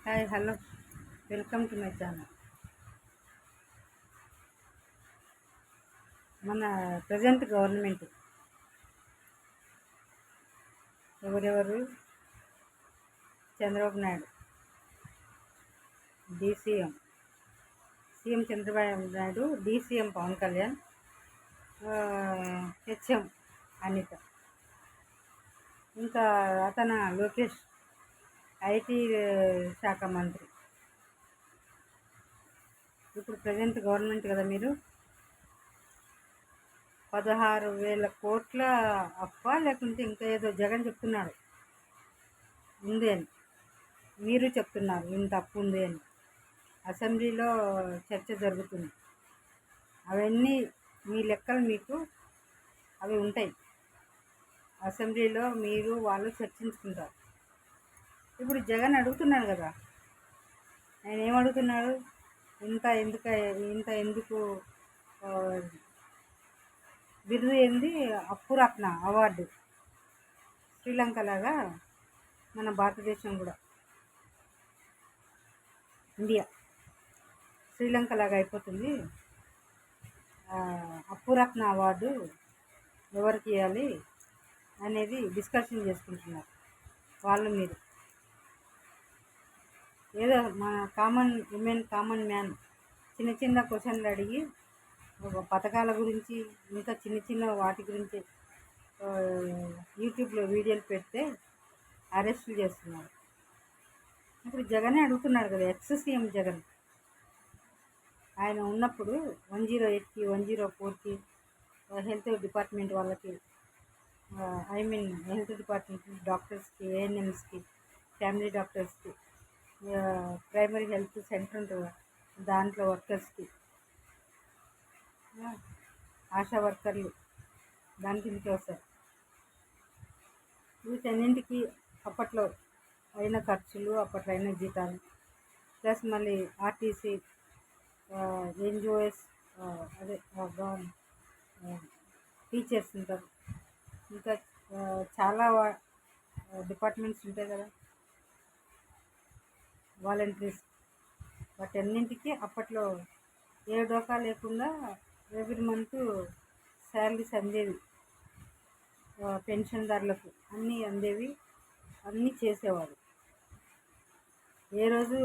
Hi hello welcome to my channel. మన present government ఎవరెవరు? Chandrababu Naidu DCM, CM Chandrababu Naidu, DCM Pawan Kalyan, HM Anitha, ఇంకా అతను లోకేష్ ఐటీ శాఖ మంత్రి. ఇప్పుడు ప్రజెంట్ గవర్నమెంట్ కదా, మీరు 16,000 కోట్ల అప్ప లేకుంటే ఇంకా ఏదో జగన్ చెప్తున్నాడు ఉంది అని, మీరు చెప్తున్నారు ఇంత అప్పు ఉంది అని. అసెంబ్లీలో చర్చ జరుగుతుంది. అవన్నీ మీ లెక్కలు మీకు అవి ఉంటాయి. అసెంబ్లీలో మీరు వాళ్ళు చర్చించుకుంటారు. ఇప్పుడు జగన్ అడుగుతున్నాడు కదా, ఆయన ఏమడుగుతున్నాడు? ఇంత ఎందుకు బిరుదు ఏంది? అప్పురత్న అవార్డు. శ్రీలంక లాగా మన భారతదేశం కూడా, ఇండియా శ్రీలంక లాగా అయిపోతుంది. అప్పురత్న అవార్డు ఎవరికి ఇవ్వాలి అనేది డిస్కషన్ చేసుకుంటున్నారు వాళ్ళు. మీరు ఏదో మన కామన్ ఉమెన్, కామన్ మ్యాన్ చిన్న చిన్న క్వశ్చన్లు అడిగి పథకాల గురించి ఇంకా చిన్న చిన్న వాటి గురించి యూట్యూబ్లో వీడియోలు పెడితే అరెస్టులు చేస్తున్నారు. ఇప్పుడు జగనే అడుగుతున్నాడు కదా, ఎక్స్ సీఎం జగన్. ఆయన ఉన్నప్పుడు 108కి 104కి హెల్త్ డిపార్ట్మెంట్ వాళ్ళకి, హెల్త్ డిపార్ట్మెంట్ డాక్టర్స్కి, ఏఎన్ఎంస్కి, ఫ్యామిలీ డాక్టర్స్కి, ప్రైమరీ హెల్త్ సెంటర్ ఉంటుంది దాంట్లో వర్కర్స్కి, ఆశా వర్కర్లు దాని కిందకి వస్తారు. వీటన్నింటికి అప్పట్లో అయిన ఖర్చులు, అప్పట్లో అయిన జీతాలు, ప్లస్ మళ్ళీ ఆర్టీసీ, ఎన్జిఓఎస్, అదే టీచర్స్ ఉంటారు, ఇంకా చాలా డిపార్ట్మెంట్స్ ఉంటాయి కదా, వాలంటీర్స్. వాటన్నింటికి అప్పట్లో ఏ డోకా లేకుండా ఎవ్రీ మంత్ శాలరీస్ అందేవి, పెన్షన్దారులకు అన్నీ అందేవి, అన్నీ చేసేవాడు. ఏ రోజు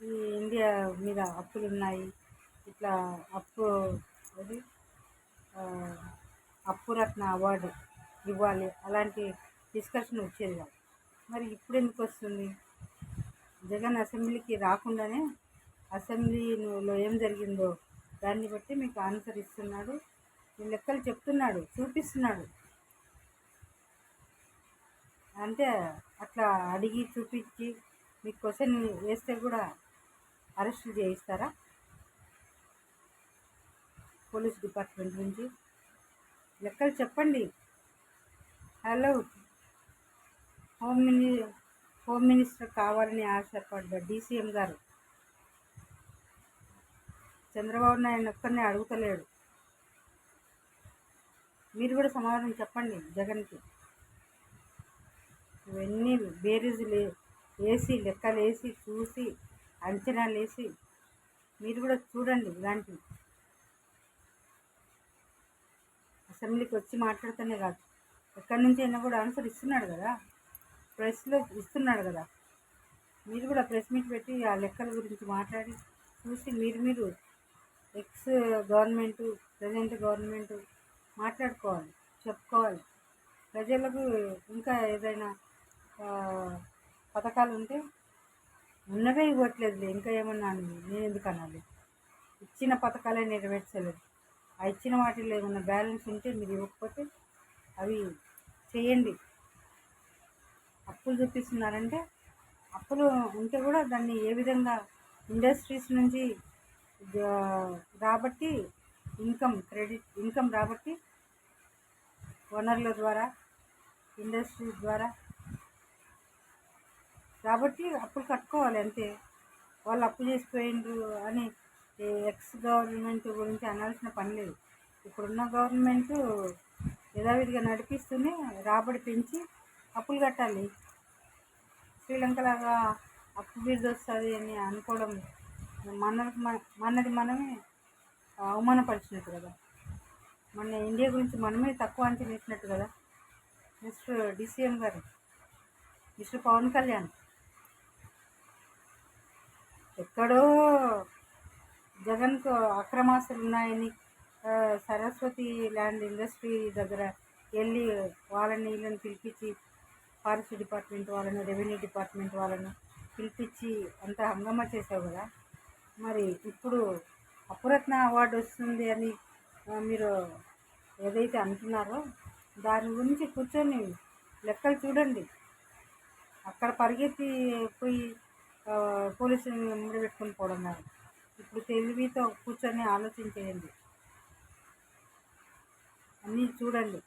ఈ ఇండియా మీద అప్పులు ఉన్నాయి, ఇట్లా అప్పు అది అప్పురత్న అవార్డు ఇవ్వాలి అలాంటి డిస్కషన్ వచ్చేది కాదు. మరి ఇప్పుడు ఎందుకు వస్తుంది? జగన్ అసెంబ్లీకి రాకుండానే అసెంబ్లీలో ఏం జరిగిందో దాన్ని బట్టి మీకు ఆన్సర్ ఇస్తున్నాడు, ఈ లెక్కలు చెప్తున్నాడు, చూపిస్తున్నాడు. అంటే అట్లా అడిగి చూపించి మీకు క్వశ్చన్ వేస్తే కూడా అరెస్టులు చేయిస్తారా పోలీస్ డిపార్ట్మెంట్ నుంచి? లెక్కలు చెప్పండి. హలో, హోమ్ మినిస్టర్ కావాలని ఆశపడ్డ డీసీఎం గారు చంద్రబాబు నాయుడు ఒక్కరిని అడుగుతలేడు. మీరు కూడా సమాధానం చెప్పండి జగన్కి. ఇవన్నీ బేరీజులు వేసి, లెక్కలు వేసి, చూసి, అంచనాలు వేసి మీరు కూడా చూడండి. ఇలాంటివి అసెంబ్లీకి వచ్చి మాట్లాడుతూనే కాదు, ఎక్కడి నుంచి అయినా కూడా ఆన్సర్ ఇస్తున్నాడు కదా, ప్రెస్లో ఇస్తున్నాడు కదా. మీరు కూడా ప్రెస్ మీట్ పెట్టి ఆ లెక్కల గురించి మాట్లాడి చూసి మీరు ఎక్స్ గవర్నమెంటు, ప్రజెంట్ గవర్నమెంటు మాట్లాడుకోవాలి, చెప్పుకోవాలి. ప్రజలకు ఇంకా ఏదైనా పథకాలు ఉంటే ఉన్నవే ఇవ్వట్లేదులే, ఇంకా ఏమన్నా నేను ఎందుకు అనాలి? ఇచ్చిన పథకాలే నెరవేర్చలేదు. ఆ ఇచ్చిన వాటిల్లో ఏమన్నా బ్యాలెన్స్ ఉంటే మీరు ఇవ్వకపోతే అవి చేయండి. అప్పులు చూపిస్తున్నారంటే అప్పులు ఉంటే కూడా దాన్ని ఏ విధంగా ఇండస్ట్రీస్ నుంచి రాబట్టి ఇన్కమ్ రాబట్టి వనరుల ద్వారా, ఇండస్ట్రీస్ ద్వారా కాబట్టి అప్పులు కట్టుకోవాలి అంతే. వాళ్ళు అప్పు చేసిపోయిండ్రు అని ఎక్స్ గవర్నమెంట్ గురించి అనాల్సిన పని లేదు. ఇప్పుడున్న గవర్నమెంటు యథావిధిగా నడిపిస్తూనే రాబడి పెంచి అప్పులు కట్టాలి. శ్రీలంక లాగా అప్పు బిర్ది వస్తుంది అని అనుకోవడం మనది మనమే అవమానపరిచినట్టు కదా. మన ఇండియా గురించి మనమే తక్కువ అంచనా వేసినట్టు కదా. మిస్టర్ డిసిఎం గారు, మిస్టర్ పవన్ కళ్యాణ్, ఎక్కడో జగన్కు అక్రమాస్తులు ఉన్నాయని సరస్వతి ల్యాండ్ ఇండస్ట్రీ దగ్గర వెళ్ళి వాళ్ళని వీళ్ళని పిలిపించి, ఫారెస్ట్ డిపార్ట్మెంట్ వాళ్ళను, రెవెన్యూ డిపార్ట్మెంట్ వాళ్ళను పిలిపించి అంత హంగామా చేసావు కదా. మరి ఇప్పుడు అపురత్న అవార్డు వస్తుంది అని మీరు ఏదైతే అంటున్నారో దాని గురించి కూర్చొని లెక్కలు చూడండి. అక్కడ పరిగెత్తి పోయి పోలీసుని ముందు పెట్టుకొని పోవడం కాదు. ఇప్పుడు తెలివితో కూర్చొని ఆలోచించేయండి, అన్నీ చూడండి.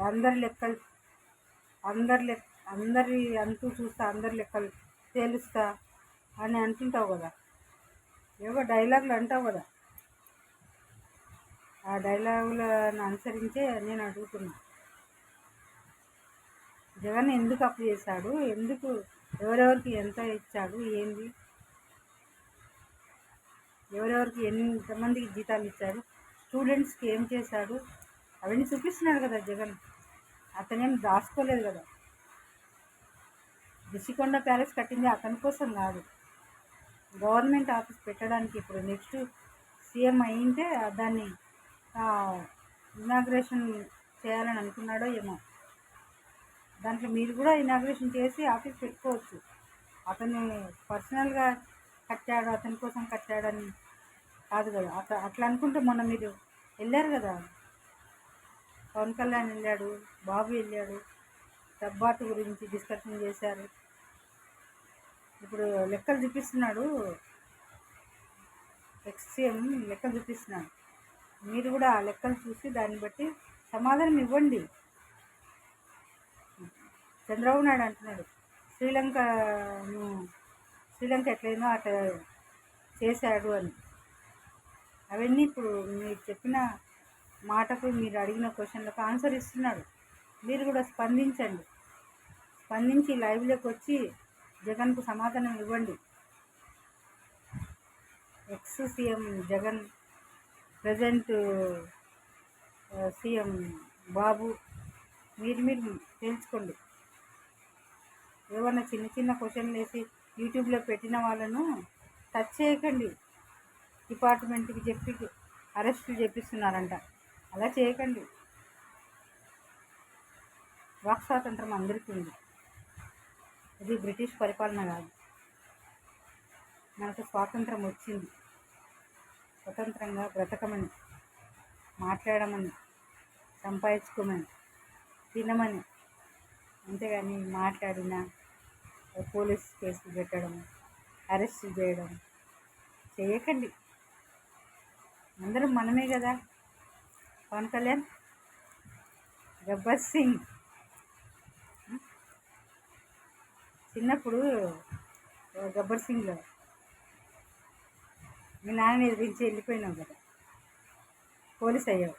అందరి లెక్కలు అందరి అంతూ చూస్తా, అందరి లెక్కలు తేలుస్తా అని అంటుంటావు కదా. ఏవో డైలాగులు అంటావు కదా. ఆ డైలాగులను అనుసరించే నేను అడుగుతున్నా, జగన్ ఎందుకు అప్పు చేశాడు, ఎందుకు ఎవరెవరికి ఎంత ఇచ్చాడు, ఏంది, ఎవరెవరికి ఎంతమందికి జీతాలు ఇచ్చాడు, స్టూడెంట్స్కి ఏం చేశాడు, అవన్నీ చూపిస్తున్నాడు కదా జగన్. అతనేం దాచుకోలేదు కదా. రిషికొండ ప్యాలెస్ కట్టింది అతని కోసం కాదు, గవర్నమెంట్ ఆఫీస్ పెట్టడానికి. ఇప్పుడు నెక్స్ట్ సీఎం అయింటే దాన్ని ఇనాగ్రేషన్ చేయాలని అనుకున్నాడో ఏమో. దాంట్లో మీరు కూడా ఇనాగ్రేషన్ చేసి ఆఫీస్ పెట్టుకోవచ్చు. అతను పర్సనల్గా కట్టాడు, అతని కోసం కట్టాడని కాదు కదా. అట్లా అనుకుంటే మొన్న మీరు వెళ్ళారు కదా, పవన్ కళ్యాణ్ వెళ్ళాడు, బాబు వెళ్ళాడు, డబ్బాటు గురించి డిస్కషన్ చేశారు. ఇప్పుడు లెక్కలు చూపిస్తున్నాడు, ఎక్స్సీఎం లెక్కలు చూపిస్తున్నాడు. మీరు కూడా ఆ లెక్కలు చూసి దాన్ని బట్టి సమాధానం ఇవ్వండి. చంద్రబాబు నాయుడు అంటున్నాడు శ్రీలంక ఎట్లయినా అట్లా చేశాడు అని. అవన్నీ ఇప్పుడు మీరు చెప్పిన మాటకు, మీరు అడిగిన క్వశ్చన్లకు ఆన్సర్ ఇస్తున్నాడు. మీరు కూడా స్పందించి లైవ్లోకి వచ్చి జగన్కు సమాధానం ఇవ్వండి. Ex CM Jagan, present CM Babu, మీరు తెలుసుకోండి. ఏమన్నా చిన్న చిన్న క్వశ్చన్లు వేసి యూట్యూబ్లో పెట్టిన వాళ్ళను టచ్ చేయకండి. డిపార్ట్మెంట్కి చెప్పి అరెస్టులు చేపిస్తున్నారంట, అలా చేయకండి. వాక్ స్వాతంత్రం అందరికీ ఉంది. ఇది బ్రిటిష్ పరిపాలన కాదు. మనకు స్వాతంత్రం వచ్చింది స్వతంత్రంగా బ్రతకమని, మాట్లాడమని, సంపాదించుకోమని, తినమని. అంతేగాని మాట్లాడిన పోలీస్ కేసులు పెట్టడం, అరెస్ట్ చేయడం చేయకండి. అందరం మనమే కదా. పవన్ కళ్యాణ్, గబ్బర్ సింగ్ చిన్నప్పుడు గబ్బర్ సింగ్లో మీ నాన్న ఎదిరించి వెళ్ళిపోయినావు కదా, పోలీస్ అయ్యావు.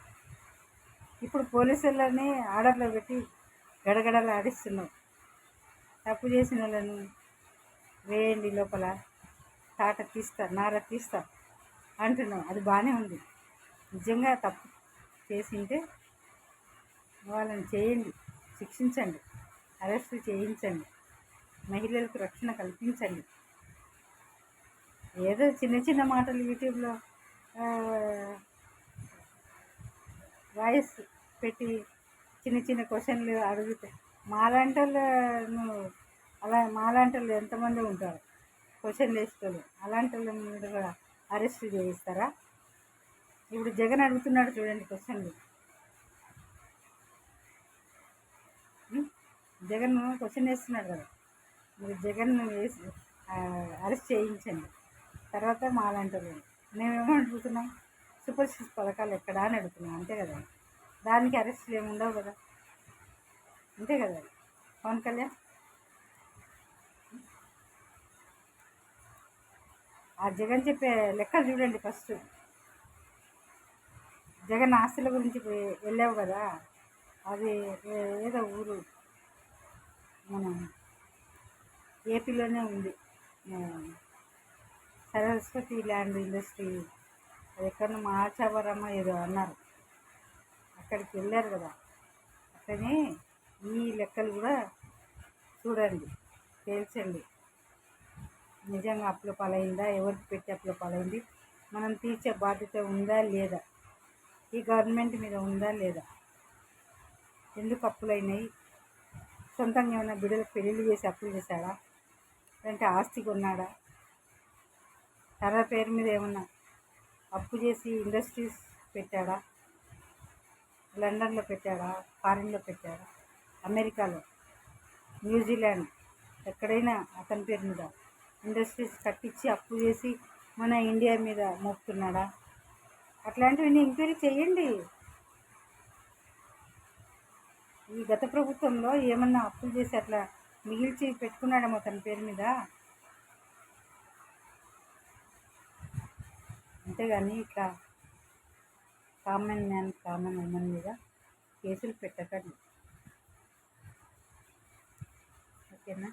ఇప్పుడు పోలీసులని ఆర్డర్లో పెట్టి గడగడలు ఆడిస్తున్నావు. తప్పు చేసిన వాళ్ళను వేయండి లోపల, నార తీస్తా అంటున్నావు. అది బాగానే ఉంది. నిజంగా తప్పు చేసింటే వాళ్ళని చేయండి, శిక్షించండి, అరెస్ట్ చేయించండి, మహిళలకు రక్షణ కల్పించండి. ఏదో చిన్న చిన్న మాటలు యూట్యూబ్లో వాయిస్ పెట్టి చిన్న చిన్న క్వశ్చన్లు అడిగితే మాలాంటి వాళ్ళు ఎంతమంది ఉంటారు క్వశ్చన్లు వేసుకోవాలి. అలాంటి వాళ్ళ మీద కూడా అరెస్ట్ చేయిస్తారా? ఇప్పుడు జగన్ అడుగుతున్నాడు చూడండి క్వశ్చన్లు. జగన్ క్వశ్చన్ వేస్తున్నాడు కదా, మీరు జగన్ వేసి అరెస్ట్ చేయించండి. తర్వాత మాలాంటి వాళ్ళు మేమేమో అడుగుతున్నాం, సూపర్ సిక్స్ పథకాలు ఎక్కడా అని అడుగుతున్నాం. అంతే కదా, దానికి అరెస్టులు ఏమి ఉండవు కదా. అంతే కదా పవన్ కళ్యాణ్. ఆ జగన్ చెప్పే లెక్కలు చూడండి. ఫస్ట్ జగన్ ఆస్తుల గురించి వెళ్ళావు కదా, అది ఏదో ఊరు మన ఏపీలోనే ఉంది. ఆ, సరస్వతి ల్యాండ్ ఇండస్ట్రీ, అది ఎక్కడ మాచావరమ్మ ఏదో అన్నారు, అక్కడికి వెళ్ళారు కదా. అక్కడనే ఈ లెక్కలు కూడా చూడండి, తేల్చండి. నిజంగా అప్పుల పాలైందా, ఎవరికి పెట్టి అప్పుల పాలైంది, మనం తీర్చే బాధ్యత ఉందా లేదా, ఈ గవర్నమెంట్ మీద ఉందా లేదా, ఎందుకు అప్పులైనాయి, సొంతంగా ఏమైనా బిడ్డలకు పెళ్ళిళ్ళు చేసి అప్పులు చేశాడా, లేదంటే ఆస్తి కొన్నాడా, తన పేరు మీద ఏమన్నా అప్పు చేసి ఇండస్ట్రీస్ పెట్టాడా, లండన్లో పెట్టాడా, ఫారిన్లో పెట్టాడా, అమెరికాలో, న్యూజిలాండ్, ఎక్కడైనా అతని పేరు మీద ఇండస్ట్రీస్ కట్టించి అప్పు చేసి మన ఇండియా మీద మోపుతున్నాడా, అట్లాంటివన్నీ ఎంక్వైరీ చేయండి. ఈ గత ప్రభుత్వంలో ఏమన్నా అప్పులు చేసి అట్లా మిగిల్చి పెట్టుకున్నాడేమో తన పేరు మీద, అంతేగాని ఇట్లా కామన్ మ్యాన్ కామన్ ఉమెన్ మీద కేసులు పెట్టకండి. ఓకేనా?